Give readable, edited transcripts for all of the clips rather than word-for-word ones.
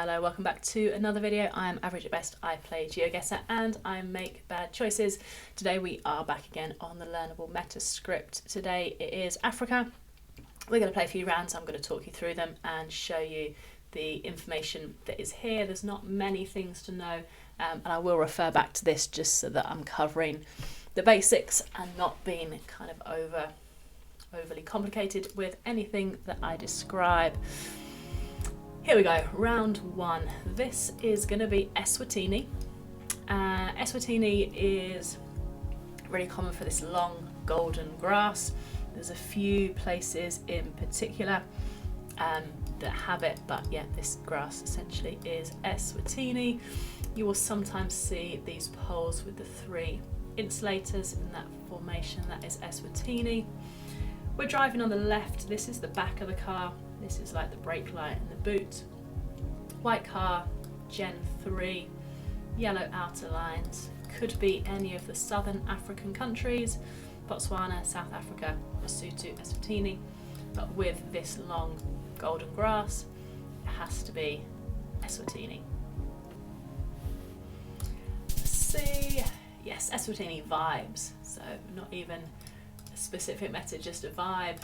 Hello, welcome back to another video. I'm average at best, I play Geoguessr and I make bad choices. Today we are back again on the Learnable meta script. Today it is Africa. We're going to play a few rounds. I'm going to talk you through them and show you the information that is here. There's not many things to know, and I will refer back to this just so that I'm covering the basics and not being kind of overly complicated with anything that I describe. Here we go, round one. This is going to be Eswatini. Eswatini is really common for this long golden grass. There's a few places in particular that have it, but yeah, this grass essentially is Eswatini. You will sometimes see these poles with the three insulators in that formation. That is Eswatini. We're driving on the left. This is the back of the car. This is like the brake light and the boot. White car, Gen 3, yellow outer lines. Could be any of the southern African countries, Botswana, South Africa, Lesotho, Eswatini, but with this long golden grass, it has to be Eswatini. Let's see. Yes, Eswatini vibes. So not even a specific meta, just a vibe.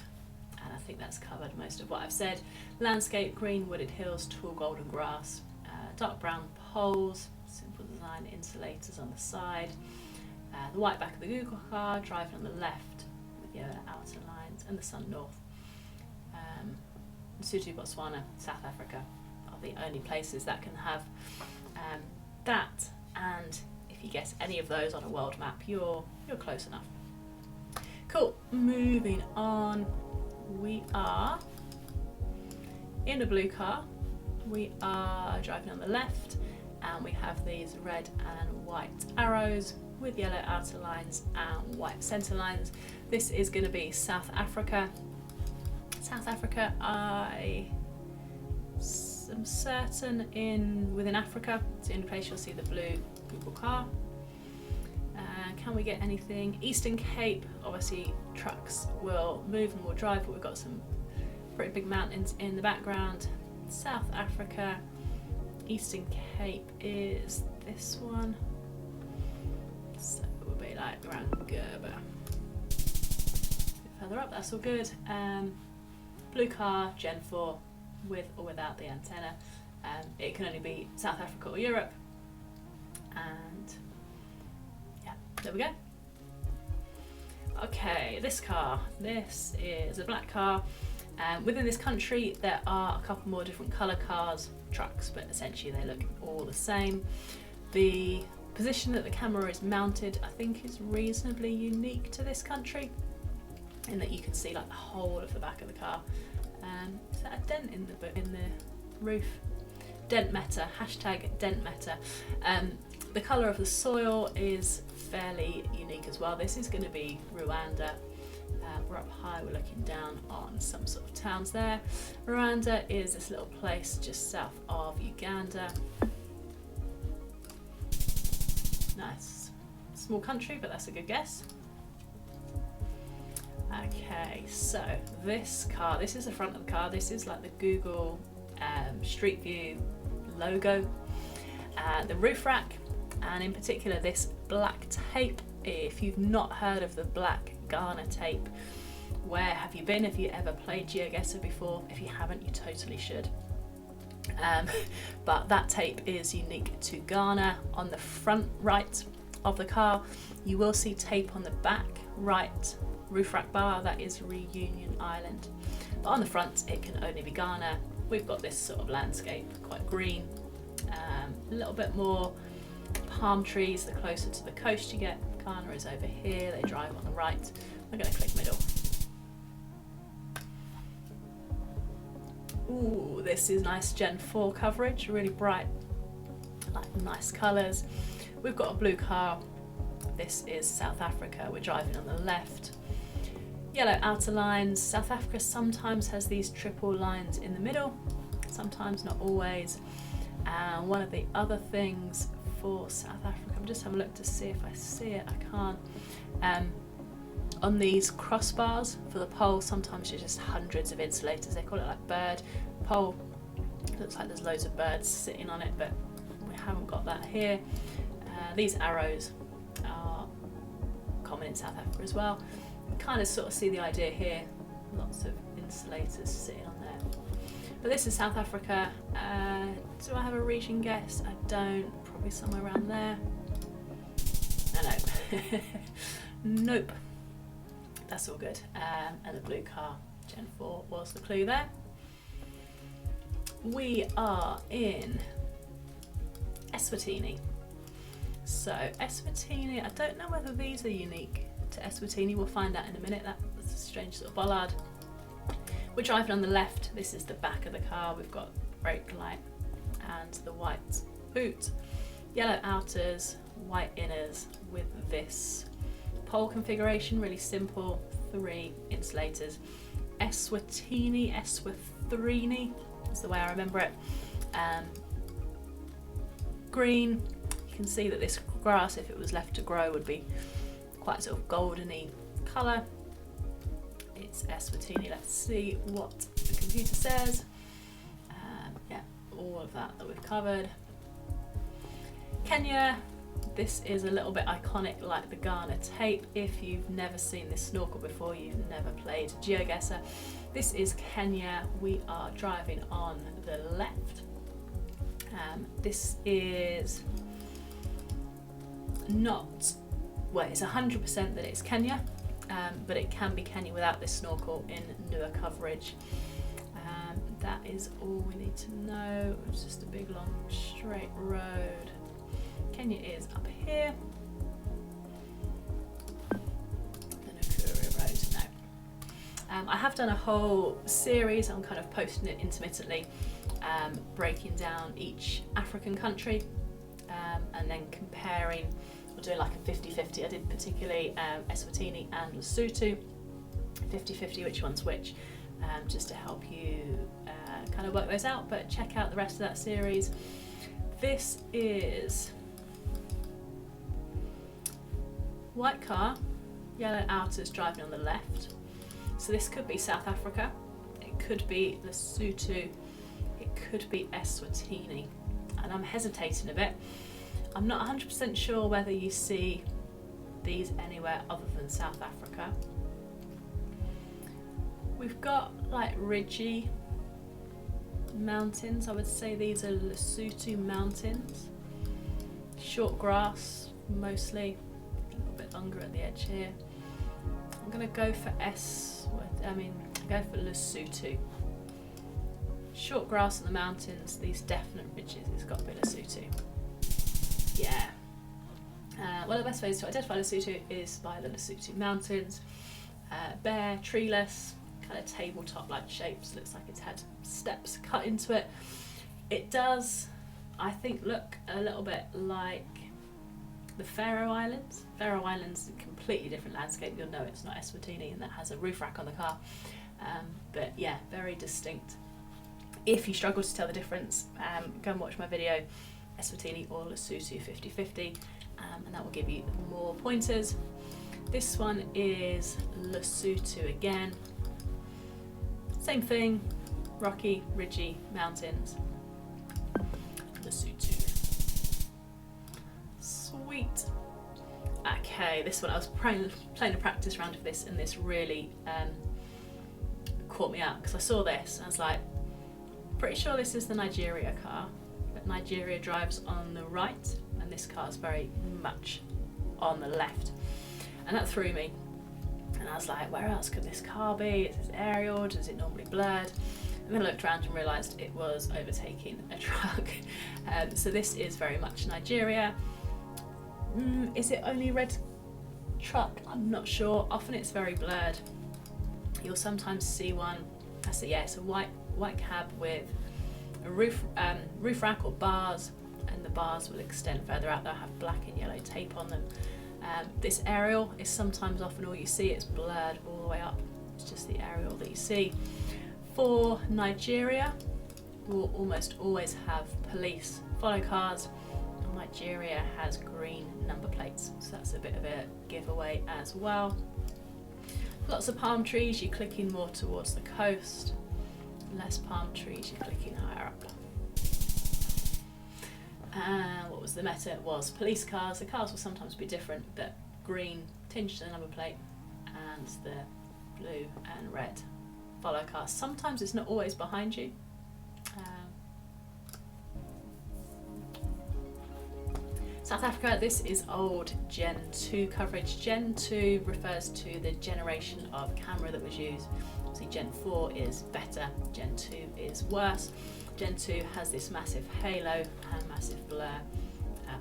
And I think that's covered most of what I've said. Landscape, green wooded hills, tall golden grass, dark brown poles, simple design, insulators on the side, the white back of the Google car, driving on the left with yellow outer lines, and the sun north. Lesotho, Botswana, South Africa are the only places that can have that, and if you guess any of those on a world map, you're close enough. Cool, moving on. We are in a blue car. We are driving on the left and we have these red and white arrows with yellow outer lines and white centre lines. This is going to be South Africa. South Africa, I am certain within Africa. It's the only place you'll see the blue Google car. Can we get anything? Eastern Cape, obviously trucks will move and will drive, but we've got some pretty big mountains in the background. South Africa, Eastern Cape is this one. So it will be like around Gerber. A bit further up, that's all good. Blue car, Gen 4, with or without the antenna. It can only be South Africa or Europe. And there we go. Okay, this car. This is a black car. Within this country, there are a couple more different colour cars, trucks, but essentially they look all the same. The position that the camera is mounted, I think, is reasonably unique to this country, in that you can see like the whole of the back of the car. Is that a dent in the roof? Dent meta. Hashtag dent meta. The colour of the soil is fairly unique as well. This is going to be Rwanda. We're up high, we're looking down on some sort of towns there. Rwanda is this little place just south of Uganda. Nice. Small country, but that's a good guess. Okay, so this car, this is the front of the car. This is like the Google Street View logo. The roof rack, and in particular this black tape. If you've not heard of the black Ghana tape, where have you been? Have you ever played Geoguessr before? If you haven't, you totally should. But that tape is unique to Ghana. On the front right of the car, you will see tape on the back right roof rack bar. That is Reunion Island. But on the front, it can only be Ghana. We've got this sort of landscape, quite green, a little bit more palm trees the closer to the coast you get. Ghana is over here, they drive on the right. We're going to click middle. Ooh, this is nice Gen 4 coverage, really bright, like nice colours. We've got a blue car. This is South Africa, we're driving on the left. Yellow outer lines. South Africa sometimes has these triple lines in the middle, sometimes, not always. And one of the other things for South Africa, I'm just having a look to see if I see it, I can't. On these crossbars for the pole, sometimes you're just hundreds of insulators. They call it like bird pole. Looks like there's loads of birds sitting on it, but we haven't got that here. These arrows are common in South Africa as well. You kind of sort of see the idea here. Lots of insulators sitting on there. But this is South Africa. Do I have a region guess? I don't. Probably somewhere around there. No. Nope. That's all good. And the blue car, Gen 4, was the clue there. We are in Eswatini. So Eswatini, I don't know whether these are unique to Eswatini. We'll find out in a minute. That's a strange sort of bollard. We're driving on the left. This is the back of the car. We've got brake light and the white boot. Yellow outers, white inners with this pole configuration. Really simple. 3 insulators. Eswatini is the way I remember it. Green. You can see that this grass, if it was left to grow, would be quite sort of goldeny colour. It's Eswatini. Let's see what the computer says. Yeah, all of that we've covered. Kenya. This is a little bit iconic, like the Ghana tape. If you've never seen this snorkel before, you've never played Geoguessr. This is Kenya. We are driving on the left. This is not, well, it's 100% that it's Kenya, but it can be Kenya without this snorkel in newer coverage. That is all we need to know. It's just a big long straight road. Kenya is up here. The Nakuru Road, no. I have done a whole series, I'm kind of posting it intermittently, breaking down each African country and then comparing, or doing like a 50-50. I did particularly Eswatini and Lesotho, 50-50 which one's which, just to help you kind of work those out, but check out the rest of that series. This is white car, yellow outers driving on the left. So this could be South Africa, it could be Lesotho, it could be Eswatini. And I'm hesitating a bit. I'm not 100% sure whether you see these anywhere other than South Africa. We've got like ridgy mountains. I would say these are Lesotho mountains. Short grass mostly. A bit longer at the edge here. I'm going to go for go for Lesotho. Short grass in the mountains, these definite ridges, it's got to be Lesotho. Yeah. Well, the best way to identify Lesotho is by the Lesotho mountains. Bare, treeless, kind of tabletop like shapes, looks like it's had steps cut into it. It does, I think, look a little bit like the Faroe Islands. Faroe Islands is a completely different landscape. You'll know it's not Eswatini, and that has a roof rack on the car. But yeah, very distinct. If you struggle to tell the difference, go and watch my video, Eswatini or Lesotho 50-50, and that will give you more pointers. This one is Lesotho again. Same thing, rocky, ridgy mountains. Lesotho. Sweet. Okay, this one, I was playing a practice round of this, and this really caught me out, because I saw this and I was like, pretty sure this is the Nigeria car, but Nigeria drives on the right and this car is very much on the left, and that threw me. And I was like, where else could this car be? Is this aerial? Is it normally blurred? And then I looked around and realised it was overtaking a truck. So this is very much Nigeria. Is it only red truck? I'm not sure. Often it's very blurred. You'll sometimes see one. I see, yeah, it's a white cab with a roof rack or bars, and the bars will extend further out. They'll have black and yellow tape on them. This aerial is sometimes often all you see. It's blurred all the way up. It's just the aerial that you see. For Nigeria, we'll almost always have police follow cars. Nigeria has green number plates, so that's a bit of a giveaway as well. Lots of palm trees, you're clicking more towards the coast. Less palm trees, you're clicking higher up. What was the meta? It was police cars. The cars will sometimes be different, but green tinged to the number plate, and the blue and red follow cars. Sometimes it's not always behind you. South Africa, this is old Gen 2 coverage. Gen 2 refers to the generation of camera that was used. See, Gen 4 is better, Gen 2 is worse. Gen 2 has this massive halo and massive blur,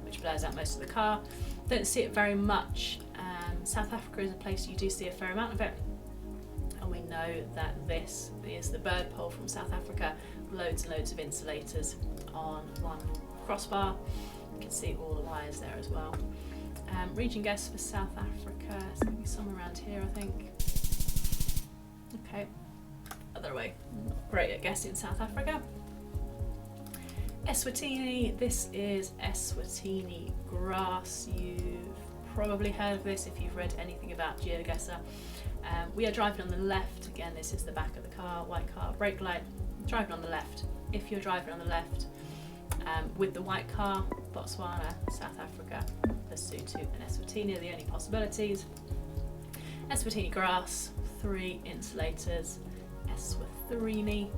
which blurs out most of the car. Don't see it very much. South Africa is a place you do see a fair amount of it. And we know that this is the bird pole from South Africa. Loads and loads of insulators on one crossbar. You can see all the wires there as well. Region guess for South Africa, it's going to be somewhere around here, I think. Okay, other way. Not great at guessing South Africa. Eswatini, this is Eswatini grass. You've probably heard of this if you've read anything about Geoguessr. We are driving on the left. Again, this is the back of the car, white car, brake light. Driving on the left. If you're driving on the left with the white car, Botswana, South Africa, Lesotho and Eswatini are the only possibilities. Eswatini grass, 3 insulators. Eswatini,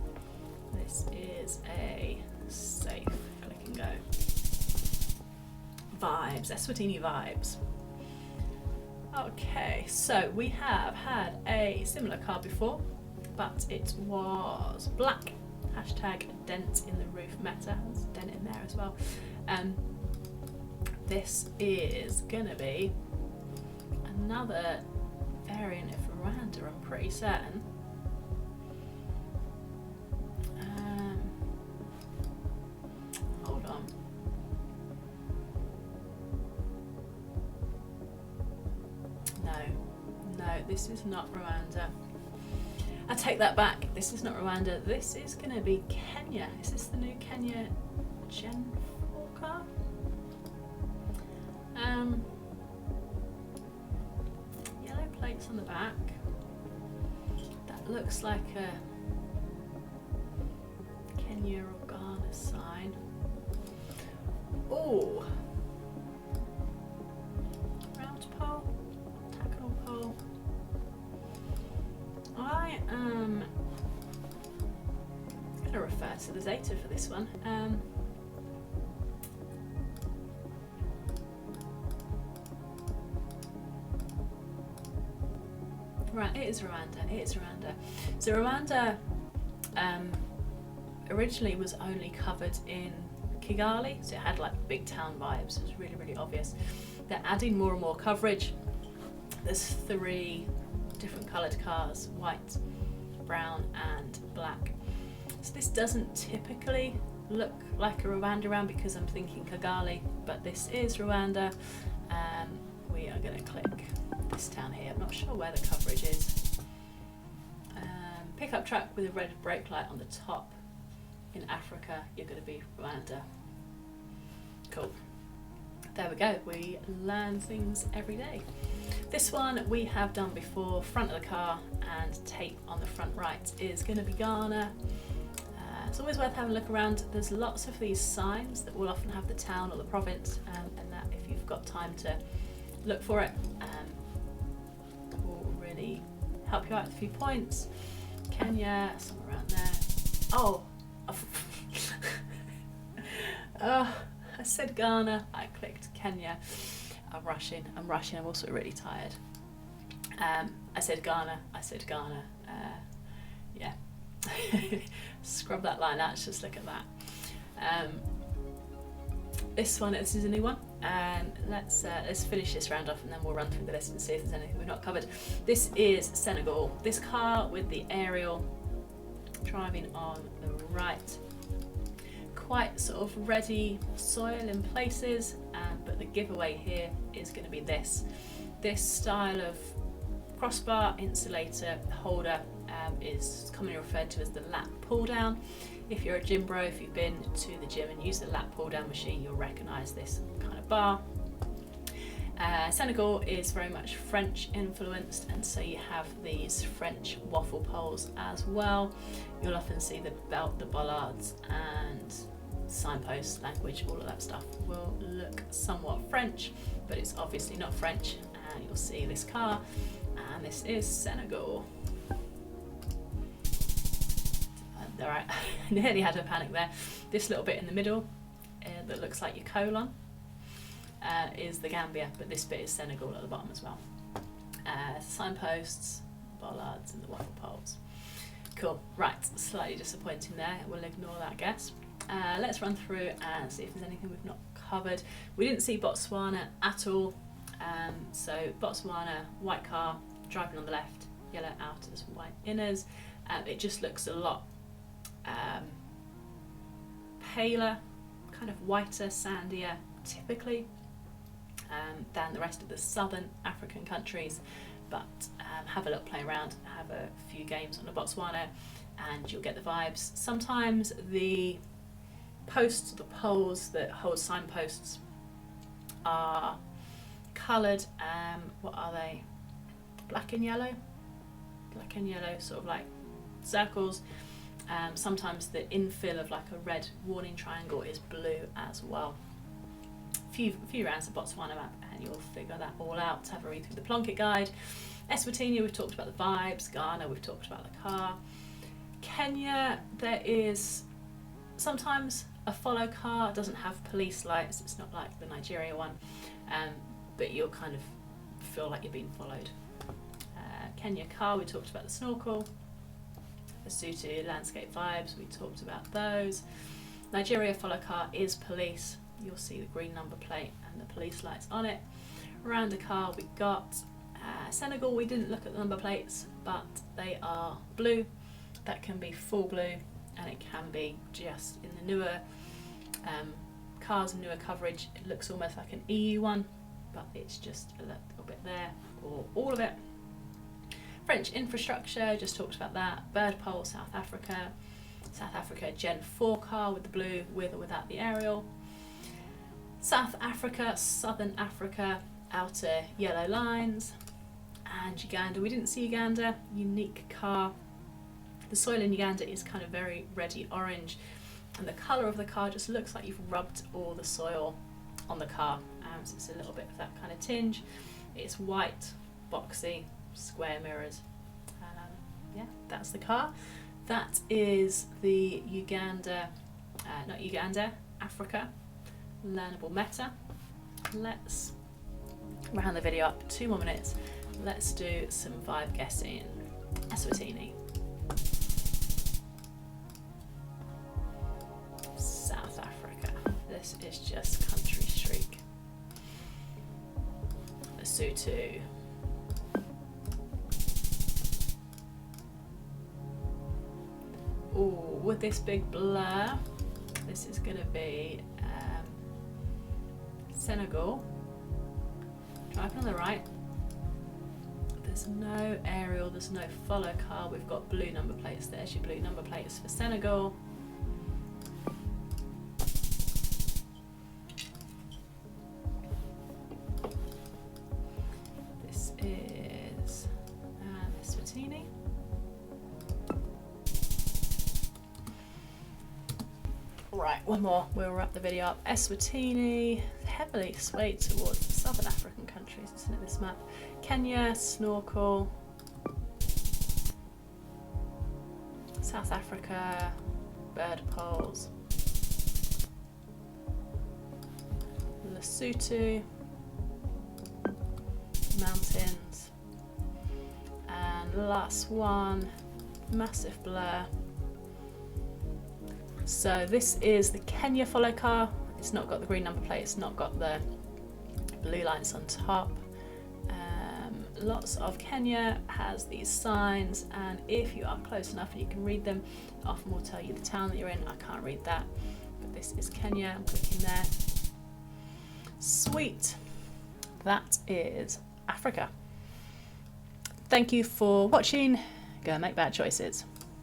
this is a safe click and go. Vibes, Eswatini vibes. Okay, so we have had a similar car before, but it was black. Hashtag dent in the roof meta. There's a dent in there as well. This is gonna be another variant of Rwanda, I'm pretty certain. Hold on. No, this is not Rwanda. I take that back. This is not Rwanda. This is going to be Kenya. Is this the new Kenya Gen 4 car? Yellow plates on the back. That looks like a Kenya or Ghana sign. Oh, round pole, tackle pole. I am going to refer to the data for this one. Right, it is Rwanda. It is Rwanda. So Rwanda originally was only covered in Kigali, so it had like big town vibes. It was really, really obvious. They're adding more and more coverage. There's 3 different coloured cars, white, brown and black. So this doesn't typically look like a Rwanda round because I'm thinking Kigali, but this is Rwanda. We are going to click this town here. I'm not sure where the coverage is. Pickup truck with a red brake light on the top. In Africa, you're going to be Rwanda. Cool. There we go. We learn things every day. This one we have done before. Front of the car and tape on the front right is going to be Ghana. It's always worth having a look around. There's lots of these signs that will often have the town or the province, and that if you've got time to look for it, will really help you out with a few points. Kenya, somewhere around there. Oh, I said Ghana, I clicked Kenya. I'm rushing, I'm also really tired. I said Ghana. Yeah. Scrub that line out, let's just look at that. This is a new one. Let's finish this round off and then we'll run through the list and see if there's anything we've not covered. This is Senegal. This car with the aerial driving on the right. Quite sort of ready soil in places, but the giveaway here is going to be this style of crossbar insulator holder is commonly referred to as the lap pull down. If you're a gym bro, if you've been to the gym and used the lap pull down machine, you'll recognise this kind of bar. Senegal is very much French influenced, and so you have these French waffle poles as well. You'll often see the belt, the bollards, and signposts, language, all of that stuff will look somewhat French, but it's obviously not French. And you'll see this car, and this is Senegal. All right, I nearly had a panic there. This little bit in the middle that looks like your colon is the Gambia, but this bit is Senegal at the bottom as well. Signposts, bollards, and the waffle poles. Cool, right, slightly disappointing there. We'll ignore that guess. Let's run through and see if there's anything we've not covered. We didn't see Botswana at all. So Botswana, white car, driving on the left, yellow outers, white inners. It just looks a lot paler, kind of whiter, sandier, typically, than the rest of the southern African countries. But have a look, play around, have a few games on the Botswana, and you'll get the vibes. Sometimes the posts, the poles that hold signposts are coloured, what are they? Black and yellow, sort of like circles. Sometimes the infill of like a red warning triangle is blue as well. Few rounds of Botswana map and you'll figure that all out. Have a read through the Plunkett guide. Eswatini, we've talked about the vibes. Ghana, we've talked about the car. Kenya, there is sometimes a follow car. It doesn't have police lights. It's not like the Nigeria one, but you'll kind of feel like you're being followed. Kenya car, we talked about the snorkel. Lesotho landscape vibes, we talked about those. Nigeria follow car is police. You'll see the green number plate and the police lights on it. Rwanda car, we got Senegal. We didn't look at the number plates, but they are blue. That can be full blue, and it can be just in the newer cars and newer coverage. It looks almost like an EU one, but it's just a little bit there, or all of it. French infrastructure, just talked about that. Bird pole, South Africa. South Africa Gen 4 car with the blue, with or without the aerial. South Africa, Southern Africa, outer yellow lines. And Uganda, we didn't see Uganda, unique car. The soil in Uganda is kind of very reddy orange, and the colour of the car just looks like you've rubbed all the soil on the car. So it's a little bit of that kind of tinge. It's white, boxy, square mirrors. Yeah, that's the car. That is the Africa Learnable meta. Let's round the video up 2 more minutes. Let's do some vibe guessing. Eswatini. South Africa. This is just country streak. Lesotho. Ooh, with this big blur, this is going to be Senegal. Driving on the right. There's no aerial, there's no follow car. We've got blue number plates. There's your blue number plates for Senegal. This is Eswatini. Right, one more, we'll wrap the video up. Eswatini, heavily swayed towards the southern African countries, isn't it, this map? Kenya, snorkel. South Africa, bird poles. Lesotho, mountains. And last one, massive blur. So this is the Kenya follow car. It's not got the green number plate, it's not got the blue lights on top. Lots of Kenya has these signs, and if you are close enough and you can read them, it often will tell you the town that you're in. I can't read that, but this is Kenya. I'm clicking there. Sweet. That is Africa. Thank you for watching. Go and make bad choices.